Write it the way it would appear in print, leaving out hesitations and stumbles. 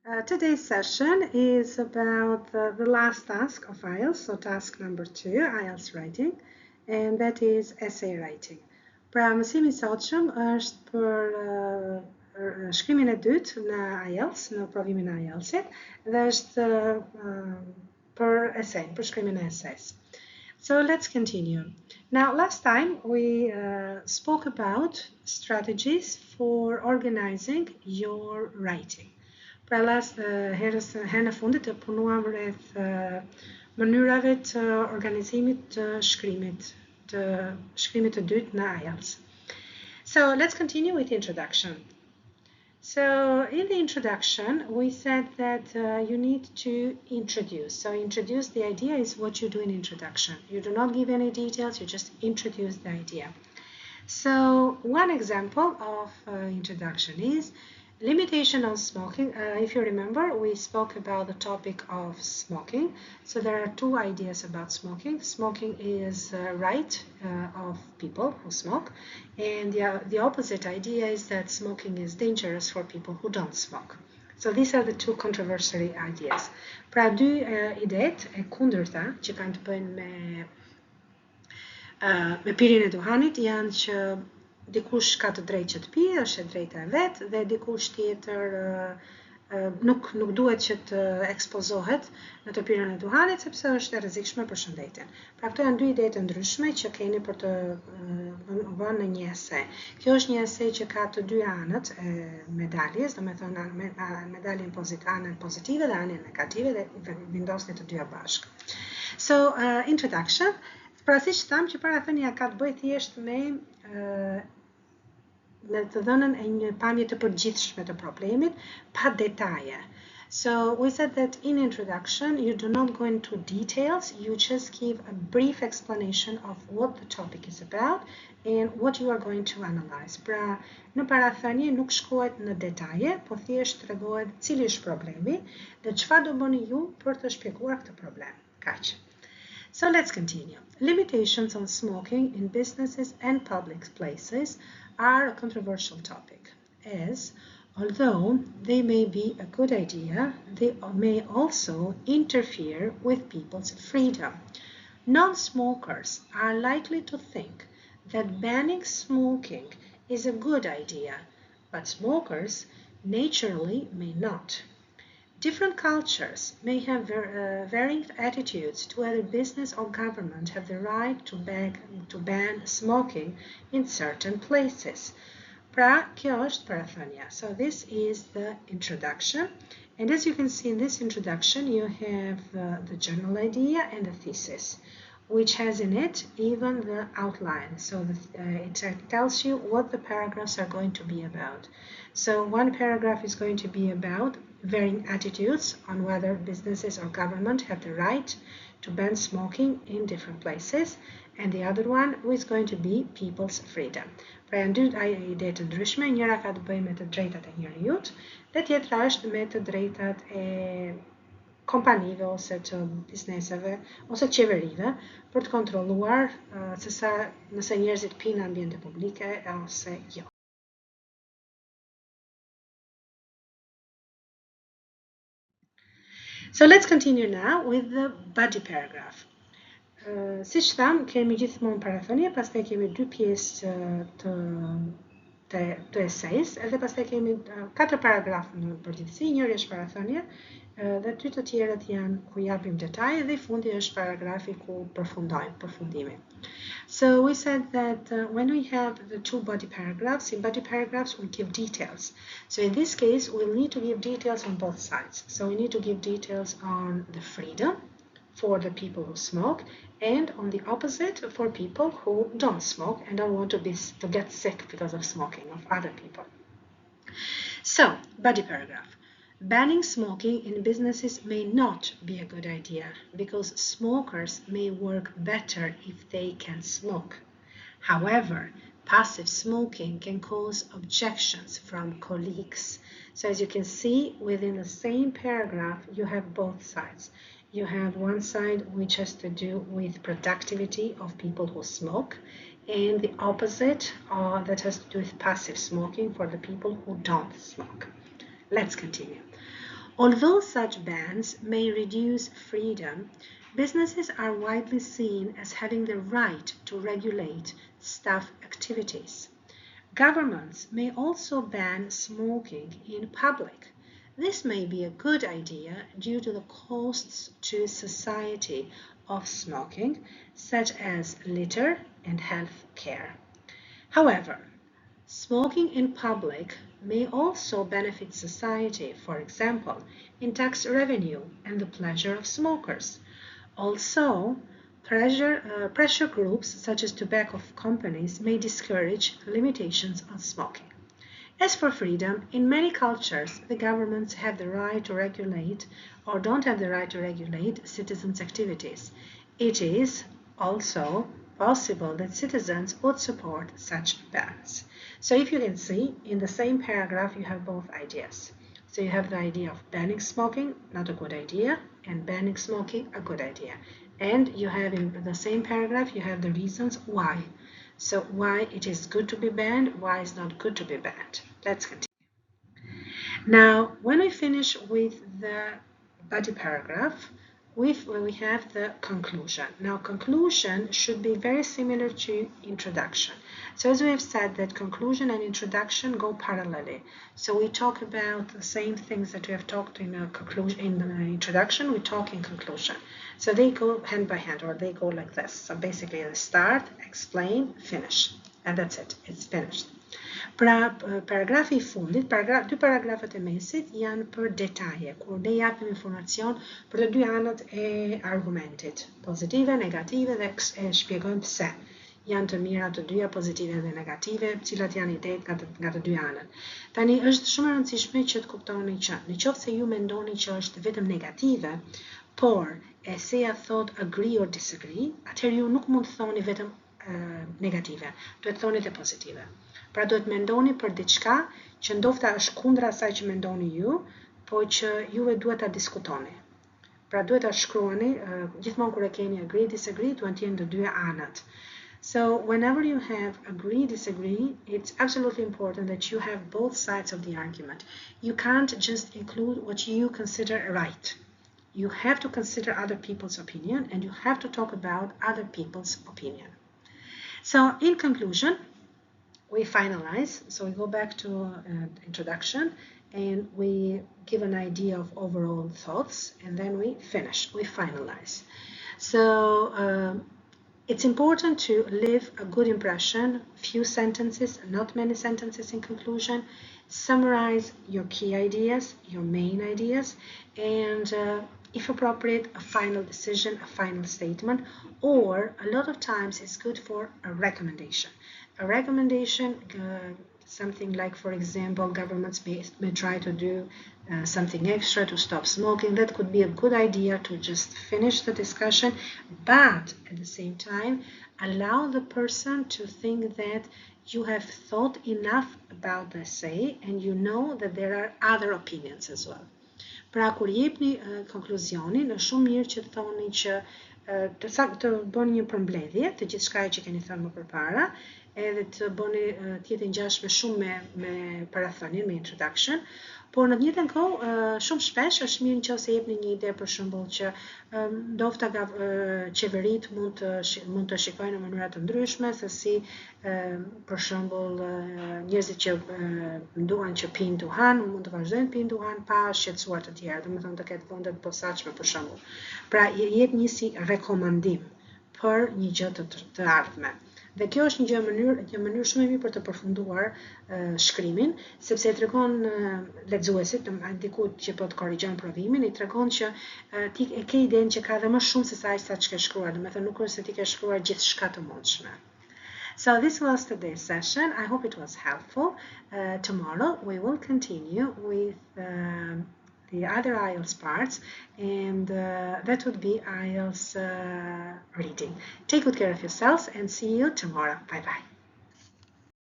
Today's session is about the last task of IELTS, so task number 2, IELTS writing, and that is essay writing. Pra, mësimi i sotshëm është për shkrimin e dytë në IELTS, në provimin e IELTS-it, dhe është për essay, për shkrimin e essays. So let's continue. Now, last time we spoke about strategies for organizing your writing. Pra herën e fundit të punuam rreth mënyrave të organizimit të shkrimit të dytë në IELTS. So let's continue with the introduction. So in the introduction, we said that you need to introduce. So introduce, the idea is what you do in introduction. You do not give any details, you just introduce the idea. So one example of introduction is limitation on smoking. If you remember, we spoke about the topic of smoking. So there are two ideas about smoking. Smoking is right of people who smoke, and the opposite idea is that smoking is dangerous for people who don't smoke. So these are the two controversial ideas. Pra dy idet e kundërta që kanë të bëjnë me pirjen e duhanit janë që dikush ka të drejtë që të pijë, është e drejta e vet, dhe dikush tjetër nuk duhet që të ekspozohet në të pirjen e duhanit sepse është e rrezikshme për shëndetin. Pra këto janë dy ide të ndryshme që keni për të vënë në një esej. Kjo është një esej që ka të dy anët e medaljes, domethënë medaljen anën pozitive dhe anën negative, dhe vendosni të dyja bashkë. So, introduction. Pra siç tham që parathënia ka të bëjë thjesht me të dhënën e një pamje të përgjithshme të problemit, pa detaje. So we said that in introduction you do not go into details, you just give a brief explanation of what the topic is about and what you are going to analyze. Pra, në parathënie nuk shkohet në detaje, po thjesht tregohet cili është problemi dhe çfarë do bëni ju për të shpjeguar këtë problem. Kaq. So let's continue. Limitations on smoking in businesses and public places are a controversial topic, as although they may be a good idea, they may also interfere with people's freedom. Non-smokers are likely to think that banning smoking is a good idea, but smokers naturally may not. Different cultures may have varying attitudes to whether business or government have the right to ban smoking in certain places. Pra, kjo është parathënia. So this is the introduction. And as you can see in this introduction, you have the general idea and the thesis, which has in it even the outline. So it tells you what the paragraphs are going to be about. So one paragraph is going to be about varying attitudes on whether businesses or government have the right to ban smoking in different places, and the other one is going to be people's freedom. Pra janë dy ide të ndryshme, njëra ka të bëjë me të drejtat e njerëzit, dhe tjetra është me të drejtat e kompanive ose të bizneseve ose qeverive për të kontrolluar nëse njerëzit pinë në ambiente publike ose jo. So let's continue now with the body paragraph. Siç tham, kemi gjithmonë parathënie, pastaj kemi dy pjesë të essays, edhe pastaj kemi 4 paragrafa në përgjithësi, njëri është parathënia, dhe dy të tjerët janë ku japim detaje dhe i fundi është paragrafi ku përfundojmë përfundimin. So we said that when we have the two body paragraphs, in body paragraphs we give details. So in this case, we'll need to give details on both sides. So we need to give details on the freedom for the people who smoke, and on the opposite for people who don't smoke and don't want to get sick because of smoking of other people. So, body paragraph. Banning smoking in businesses may not be a good idea because smokers may work better if they can smoke. However, passive smoking can cause objections from colleagues. So as you can see, within the same paragraph, you have both sides. You have one side which has to do with productivity of people who smoke, and the opposite that has to do with passive smoking for the people who don't smoke. Let's continue. Although such bans may reduce freedom, businesses are widely seen as having the right to regulate staff activities. Governments may also ban smoking in public. This may be a good idea due to the costs to society of smoking, such as litter and health care. However, smoking in public may also benefit society, for example, in tax revenue and the pleasure of smokers. Also, pressure groups such as tobacco companies may discourage limitations on smoking. As for freedom, in many cultures, the governments have the right to regulate or don't have the right to regulate citizens' activities. It is also possible that citizens would support such bans. So if you can see, in the same paragraph, you have both ideas. So you have the idea of banning smoking, not a good idea, and banning smoking, a good idea. And you have in the same paragraph, you have the reasons why. So why it is good to be banned, why it's not good to be banned. Let's continue. Now, when we finish with the body paragraph, we have the conclusion. Now, conclusion should be very similar to introduction. So as we have said that conclusion and introduction go parallelly. So we talk about the same things that we have talked in a conclusion, in the introduction, we talk in conclusion. So they go hand by hand, or they go like this. So basically they start, explain, finish. And that's it, it's finished. Pra paragrafi I fundit, dy paragrafet e mesit janë për detaje, kur ne japim informacion për të dy anët e argumentit, pozitive, negative dhe e shpjegojmë pse janë të mira të dyja, pozitive dhe negative, cilat janë ideet nga të dy anët. Tani është shumë e rëndësishme që të kuptoni që nëse ju mendoni që është vetëm negative, por eseja thot agree or disagree, atëherë ju nuk mund të thoni vetëm negative, duhet thoni dhe pozitive. Pra duhet mendoni për diçka që ndofta është kundra asaj që mendoni ju, po që juve duhet ta diskutoni. Pra duhet ta shkruani, gjithmonë kur e keni agree, disagree, duhet të jenë të dyja anët. So whenever you have agree, disagree, it's absolutely important that you have both sides of the argument. You can't just include what you consider right. You have to consider other people's opinion, and you have to talk about other people's opinion. So in conclusion, we finalize. So we go back to introduction and we give an idea of overall thoughts, and then we finish, we finalize. So it's important to leave a good impression, few sentences, not many sentences in conclusion. Summarize your key ideas, your main ideas, and if appropriate, a final decision, a final statement, or a lot of times it's good for a recommendation. A recommendation, something like, for example, governments may try to do something extra to stop smoking. That could be a good idea to just finish the discussion, but at the same time, allow the person to think that you have thought enough about the essay and you know that there are other opinions as well. Pra kur jepni konkluzionin, është shumë mirë që të thoni që të bëni një përmbledhje të gjithçka që keni thënë më përpara, edhe të bëni të jetë ngjashme shumë me parathënien, me introduction, por në të njëjtën kohë shumë shpesh është mirë nëse jepni një ide, për shembull që ndofta qeverit mund të shikojnë në mënyra të ndryshme, se si për shembull njerëzit që duan që pinë duhan mund të vazhdojnë pinë duhan pa shqetësuar të tjerë, domethënë të ketë vende të posaçme për shembull. Pra jep një si rekomandim për një gjë të ardhme. Dhe kjo është një mënyrë shumë e mirë për të përfunduar shkrimin, sepse i tregon lexuesit, dikut që po të korrigjon provimin, i tregon që ti e ke idenë që ka dhe më shumë se sa që ke shkruar, domethënë nuk është se ti ke shkruar gjithçka të mundshme. So this was today's session. I hope it was helpful. Tomorrow we will continue with the other IELTS parts, and that would be IELTS reading. Take good care of yourselves and see you tomorrow. Bye bye.